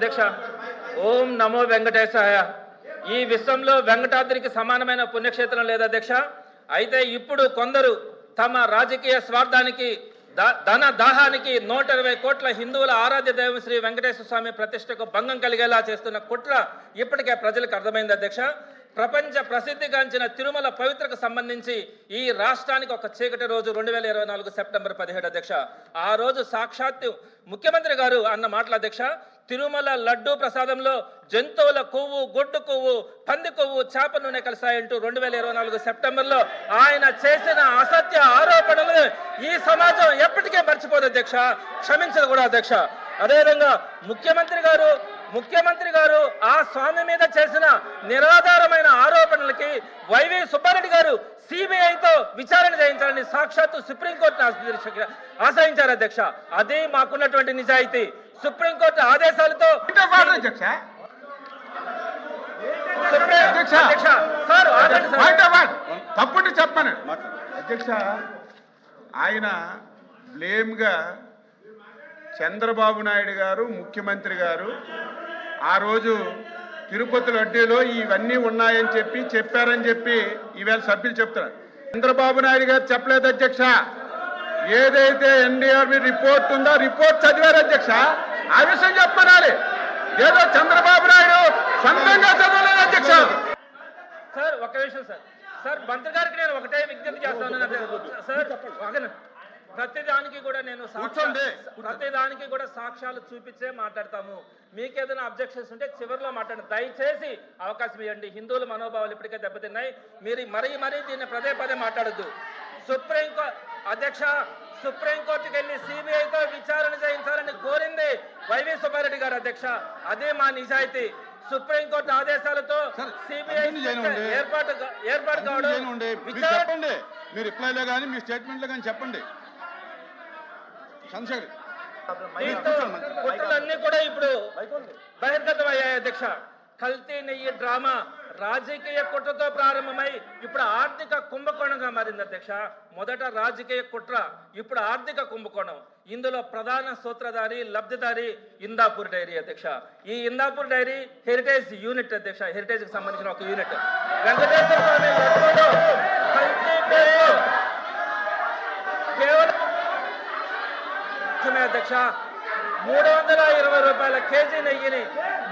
అధ్యక్ష ఓం నమో వెంకటేశాయ. ఈ విశ్వంలో వెంకటాద్రికి సమానమైన పుణ్యక్షేత్రం లేదు అధ్యక్ష. అయితే ఇప్పుడు కొందరు తమ రాజకీయ స్వార్థానికి ధన దాహానికి 120 కోట్ల హిందువుల ఆరాధ్య దైవం శ్రీ వెంకటేశ్వర స్వామి ప్రతిష్టకు భంగం కలిగేలా చేస్తున్న కుట్ర ఇప్పటికే ప్రజలకు అర్థమైంది అధ్యక్ష. ప్రపంచ ప్రసిద్ధిగాంచిన తిరుమల పవిత్రకు సంబంధించి ఈ రాష్ట్రానికి ఒక చీకటి రోజు 2024 సెప్టెంబర్ 17 అధ్యక్ష. ఆ రోజు సాక్షాత్తు ముఖ్యమంత్రి గారు అన్న మాటల అధ్యక్ష, తిరుమల లడ్డూ ప్రసాదంలో జంతువుల కొవ్వు, గొడ్డు కొవ్వు, పంది కొవ్వు, చేప నూనె కలిసాయంటూ 2024 సెప్టెంబర్లో ఆయన చేసిన అసత్య ఆరోపణలు ఈ సమాజం ఎప్పటికే మర్చిపోదు అధ్యక్ష, క్షమించదు కూడా అధ్యక్ష. అదేవిధంగా ముఖ్యమంత్రి గారు ఆ స్వామి మీద చేసిన నిరాధారమైన ఆరోపణలకి వైవి సుబ్బారెడ్డి గారు సిబిఐతో విచారణ చేయించాలని సాక్షాత్తు సుప్రీంకోర్టును ఆశ్రయించారు అధ్యక్ష. అదే మాకున్నటువంటి నిజాయితీ. సుప్రీంకోర్టు ఆదేశాలతో తప్పుడు చెప్పను అధ్యక్ష. ఆయన బ్లేమ్ గా చంద్రబాబు నాయుడు గారు ముఖ్యమంత్రి గారు ఆ రోజు తిరుపతి లడ్డూలో ఇవన్నీ ఉన్నాయని చెప్పారని చెప్పి ఈవేళ సభ్యులు చెప్తున్నారు. చంద్రబాబు నాయుడు గారు చెప్పలేదు అధ్యక్ష. ఏదైతే ఎన్డీఆర్బి రిపోర్ట్ ఉందో రిపోర్ట్ చదివారు అధ్యక్ష. ఆ విషయం చెప్పనాలి. ఏదో చంద్రబాబు నాయుడు సొంతంగా చదవలేదు అధ్యక్ష. సార్ ఒక్క విషయం సార్ మంత్రి గారికి నేను ఒకటే విజ్ఞప్తి చేస్తాను సార్. ప్రతిదానికి కూడా సాక్ష్యాలు చూపించే మాట్లాడతాము. మీకేదైనా అబ్జెక్షన్స్ ఉంటే చివరిలో మాట్లాడండి. దయచేసి అవకాశం ఇవ్వండి. హిందువుల మనోభావాలు ఇప్పటికే దెబ్బతిన్నాయి. మీరు మరీ దీన్ని పదే మాట్లాడద్దు. సుప్రీంకోర్టుకి వెళ్ళి సిబిఐతో విచారణ చేయించాలని కోరింది వైవి సుబ్బారెడ్డి గారు అధ్యక్ష. అదే మా నిజాయితీ. సుప్రీంకోర్టు ఆదేశాలతో సిబిఐ ఏర్పాటు కావడం చెప్పండి. మీ రిప్లైలో కానీ మీ స్టేట్మెంట్లో కానీ చెప్పండి. కుట్రలన్నీ కూడా ఇప్పుడు బహిర్గతం అయ్యాయి అధ్యక్ష. కల్తీ నెయ్యి డ్రామా రాజకీయ కుట్రతో ప్రారంభమై ఇప్పుడు ఆర్థిక కుంభకోణంగా మారింది అధ్యక్ష. మొదట రాజకీయ కుట్ర, ఇప్పుడు ఆర్థిక కుంభకోణం. ఇందులో ప్రధాన సూత్రధారి, లబ్ధిదారి ఇందాపూర్ డైరీ అధ్యక్ష. ఈ ఇందాపూర్ డైరీ హెరిటేజ్ యూనిట్ అధ్యక్ష. హెరిటేజ్ కి సంబంధించిన ఒక యూనిట్. వెంకటేశ్వర స్వామి లడ్డూలో కల్తీ పేరుతో కేవలం అధ్యక్ష 320 రూపాయల కేజీ నెయ్యిని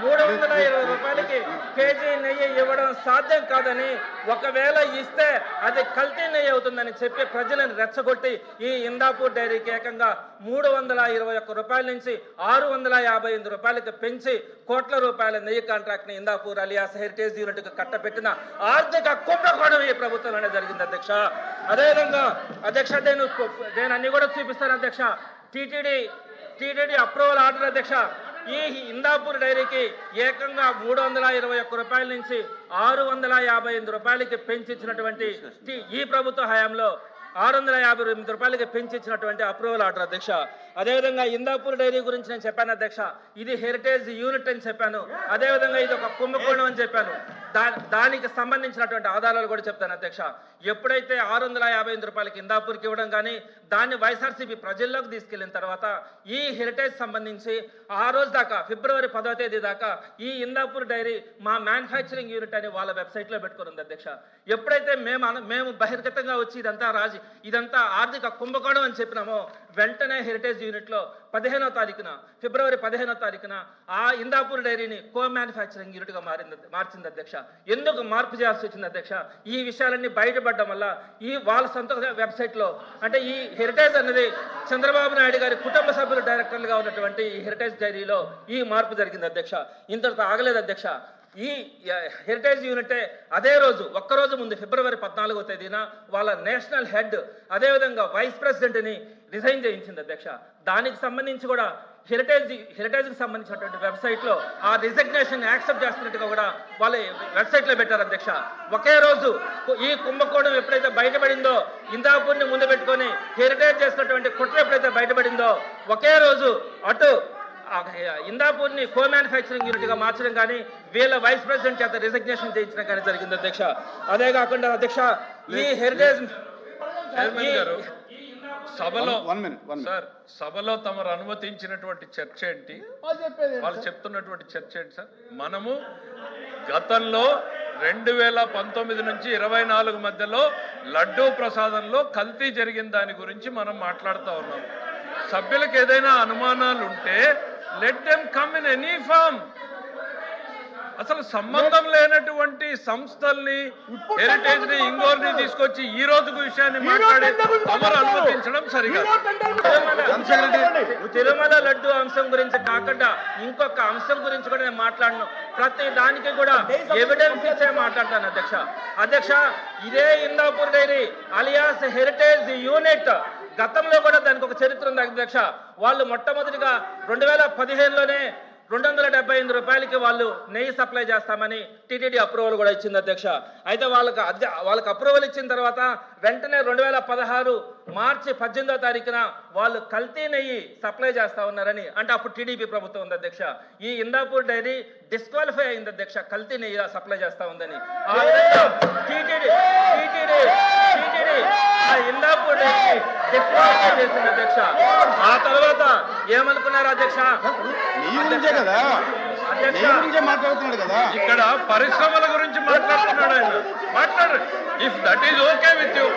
320 రూపాయలకి కేజీ నెయ్యి ఇవ్వడం సాధ్యం కాదని, ఒకవేళ ఇస్తే అది కల్తీ నెయ్యి అవుతుందని చెప్పి ప్రజలను రెచ్చగొట్టి ఈ ఇందాపూర్ డైరీకి ఏకంగా 321 రూపాయల నుంచి 658 రూపాయలకి పెంచి కోట్ల రూపాయల నెయ్యి కాంట్రాక్ట్ ని ఇందాపూర్ అలియాస్ హెరిటేజ్ యూనిట్ కు కట్టబెట్టిన ఆర్థిక కుంభకోణం ఈ ప్రభుత్వంలోనే జరిగింది అధ్యక్ష. అదేవిధంగా అధ్యక్ష నేను అన్ని కూడా చూపిస్తాను అధ్యక్ష. టీటీడీ అప్రూవల్ ఆర్డర్ అధ్యక్ష. ఈ ఇందాపూర్ డైరీకి ఏకంగా 321 రూపాయల నుంచి 658 రూపాయలకి పెంచిచ్చినటువంటి ఈ ప్రభుత్వ హయాంలో 658 రూపాయలకి పెంచిచ్చినటువంటి అప్రూవల్ ఆర్డర్ అధ్యక్ష. అదేవిధంగా ఇందాపూర్ డైరీ గురించి నేను చెప్పాను అధ్యక్ష. ఇది హెరిటేజ్ యూనిట్ అని చెప్పాను. అదేవిధంగా ఇది ఒక కుంభకోణం అని చెప్పాను. దానికి సంబంధించినటువంటి ఆధారాలు కూడా చెప్తాను అధ్యక్ష. ఎప్పుడైతే 658 రూపాయలకి ఇందాపూర్కి ఇవ్వడం కానీ దాన్ని వైఎస్ఆర్సీపీ ప్రజల్లోకి తీసుకెళ్లిన తర్వాత ఈ హెరిటేజ్ సంబంధించి ఆ రోజు దాకా ఫిబ్రవరి 10వ తేదీ దాకా ఈ ఇందాపూర్ డైరీ మా మ్యానుఫ్యాక్చరింగ్ యూనిట్ అని వాళ్ళ వెబ్సైట్లో పెట్టుకుని ఉంది అధ్యక్ష. ఎప్పుడైతే మేము బహిర్గతంగా వచ్చి ఇదంతా ఆర్థిక కుంభకోణం అని చెప్పినామో వెంటనే హెరిటేజ్ యూనిట్లో ఫిబ్రవరి 15వ తారీఖున ఆ ఇందాపూర్ డైరీని కో మ్యానుఫ్యాక్చరింగ్ యూనిట్ గా మార్చింది అధ్యక్ష. ఎందుకు మార్పు చేయాల్సి వచ్చింది అధ్యక్ష? ఈ విషయాలన్నీ బయటపడడం వల్ల ఈ వాళ్ళ సొంత వెబ్సైట్ లో, అంటే ఈ హెరిటేజ్ అనేది చంద్రబాబు నాయుడు గారి కుటుంబ సభ్యులు డైరెక్టర్లుగా ఉన్నటువంటి ఈ హెరిటేజ్ డైరీలో ఈ మార్పు జరిగింది అధ్యక్ష. ఇంతటితో ఆగలేదు అధ్యక్ష. ఈ హెరిటేజ్ యూనిటే అదే రోజు ఒక్కరోజు ముందు ఫిబ్రవరి 14వ తేదీన వాళ్ళ నేషనల్ హెడ్ అదేవిధంగా వైస్ ప్రెసిడెంట్ని రిజైన్ చేయించింది అధ్యక్ష. దానికి సంబంధించి కూడా హెరిటేజ్కి సంబంధించినటువంటి వెబ్సైట్లో ఆ రిజగ్నేషన్ యాక్సెప్ట్ చేస్తున్నట్టుగా కూడా వాళ్ళ వెబ్సైట్లో పెట్టారు అధ్యక్ష. ఒకే రోజు ఈ కుంభకోణం ఎప్పుడైతే బయటపడిందో, ఇందాపూర్ని ముందు పెట్టుకొని హెరిటేజ్ చేసినటువంటి కుట్ర ఎప్పుడైతే బయటపడిందో ఒకే రోజు అటు ఇందాపూర్ని కో మ్యానుఫ్యాక్చరింగ్ యూనిట్ గా మార్చడం కానీ వీళ్ళ వైస్ ప్రెసిడెంట్ చేత రిజగ్నేషన్ చేయించడం కానీ జరిగింది అధ్యక్ష. అదే కాకుండా అధ్యక్ష ఈ హెరిటేజ్ సభలో వన్ మినిట్ సార్ సభలో తమరు అనుమతించినటువంటి చర్చ ఏంటి, వాళ్ళు చెప్తున్నటువంటి చర్చ ఏంటి సార్? మనము గతంలో 2019 నుంచి 24 మధ్యలో లడ్డూ ప్రసాదంలో కల్తీ జరిగిన దాని గురించి మనం మాట్లాడుతూ ఉన్నాం. సభ్యులకు ఏదైనా అనుమానాలు ఉంటే let them come in any form. అసలు సంబంధం లేనటువంటి సంస్థల్ని, హెరిటేజ్ ని, ఇంగోర్ని తీసుకొచ్చి ఈ రోజుకు విషయాన్ని మాట్లాడి తమరు అనుమతించడం సరిగా. తిరుమల లడ్డు అంశం గురించి కాకుండా ఇంకొక అంశం గురించి కూడా నేను మాట్లాడను. ప్రతి దానికి కూడా ఎవిడెన్స్ ఇచ్చే మాట్లాడతాను అధ్యక్ష. ఇదే Indapur dairy alias Heritage unit గతంలో కూడా దానికి ఒక చరిత్ర ఉంది అధ్యక్ష. వాళ్ళు మొట్టమొదటిగా 2015లోనే 278 రూపాయలకి వాళ్ళు నెయ్యి సప్లై చేస్తామని టీటీడీ అప్రూవల్ కూడా ఇచ్చింది అధ్యక్ష. అయితే వాళ్ళకి అప్రూవల్ ఇచ్చిన తర్వాత వెంటనే 2016 మార్చి 18వ తారీఖున వాళ్ళు కల్తీ నెయ్యి సప్లై చేస్తా ఉన్నారని, అంటే అప్పుడు టీడీపీ ప్రభుత్వం ఉంది అధ్యక్ష. ఈ ఇందాపూర్ డైరీ డిస్క్వాలిఫై అయింది అధ్యక్ష, కల్తీ నెయ్యి సప్లై చేస్తా ఉందని. ఆ విధంగా టీటీడీ ఇందాపూర్ డైరీ డిస్క్వాలిఫై చేసింది అధ్యక్ష. ఆ తర్వాత ఏమనుకున్నారు అధ్యక్ష? కదా మాట్లాడుతున్నాడు కదా, ఇక్కడ పరిశ్రమల గురించి మాట్లాడుతున్నాడు ఆయన. మాట్లాడు, if that is okay with you.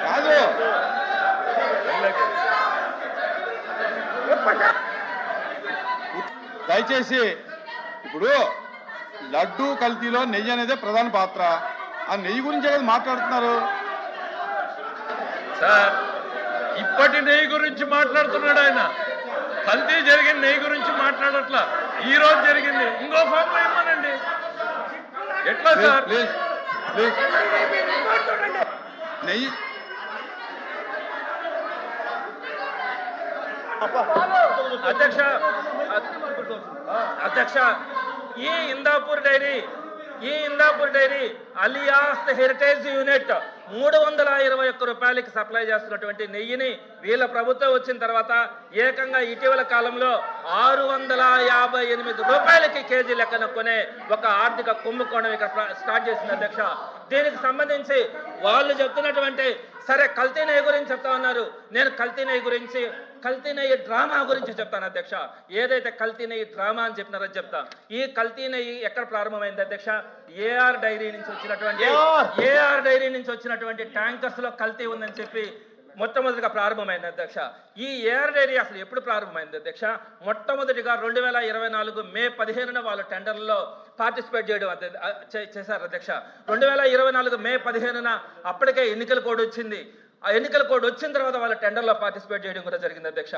కాదు దయచేసి ఇప్పుడు లడ్డూ కల్తీలో నెయ్యి అనేదే ప్రధాన పాత్ర. ఆ నెయ్యి గురించే కదా మాట్లాడుతున్నారు సార్. ఇప్పటి నెయ్యి గురించి మాట్లాడుతున్నాడు ఆయన, కల్తీ జరిగిన నెయ్యి గురించి మాట్లాడట్లా. ఈ రోజు జరిగింది ఇంకో ఫామ్ లో ఏమోనండి. ఎట్లా సార్? ప్లీజ్ ప్లీజ్ నెయ్యి అధ్యక్ష ఈ Indapur dairy alias Heritage unit 321 రూపాయలకి సప్లై చేస్తున్నటువంటి నెయ్యిని వీళ్ళ ప్రభుత్వం వచ్చిన తర్వాత ఏకంగా ఇటీవల కాలంలో 658 రూపాయలకి కేజీ లెక్కన కొనే ఒక ఆర్థిక కుంభకోణం ఇక్కడ స్టార్ట్ చేసింది అధ్యక్ష. దీనికి సంబంధించి వాళ్ళు చెప్తున్నటువంటి సరే కల్తీ నెయ్యి గురించి చెప్తా ఉన్నారు, నేను కల్తీ నెయ్యి డ్రామా గురించి చెప్తాను అధ్యక్ష. ఏదైతే కల్తీ నెయ్యి డ్రామా అని చెప్పినారో చెప్తా. ఈ కల్తీ నెయ్యి ఎక్కడ ప్రారంభమైంది అధ్యక్ష? ఏఆర్ డైరీ నుంచి వచ్చినటువంటి ట్యాంకర్స్ లో కల్తీ ఉందని చెప్పి మొట్టమొదటిగా ప్రారంభమైంది అధ్యక్ష. ఈ ఏఆర్ డైరీ అసలు ఎప్పుడు ప్రారంభమైంది అధ్యక్ష? మొట్టమొదటిగా 2024 మే 15న వాళ్ళు టెండర్లలో పార్టిసిపేట్ చేయడం చేశారు అధ్యక్ష. 2024 మే 15న అప్పటికే ఎన్నికల కోడ్ వచ్చింది. ఆ ఎన్నికల కోడ్ వచ్చిన తర్వాత వాళ్ళ టెండర్లో పార్టిసిపేట్ చేయడం కూడా జరిగింది అధ్యక్ష.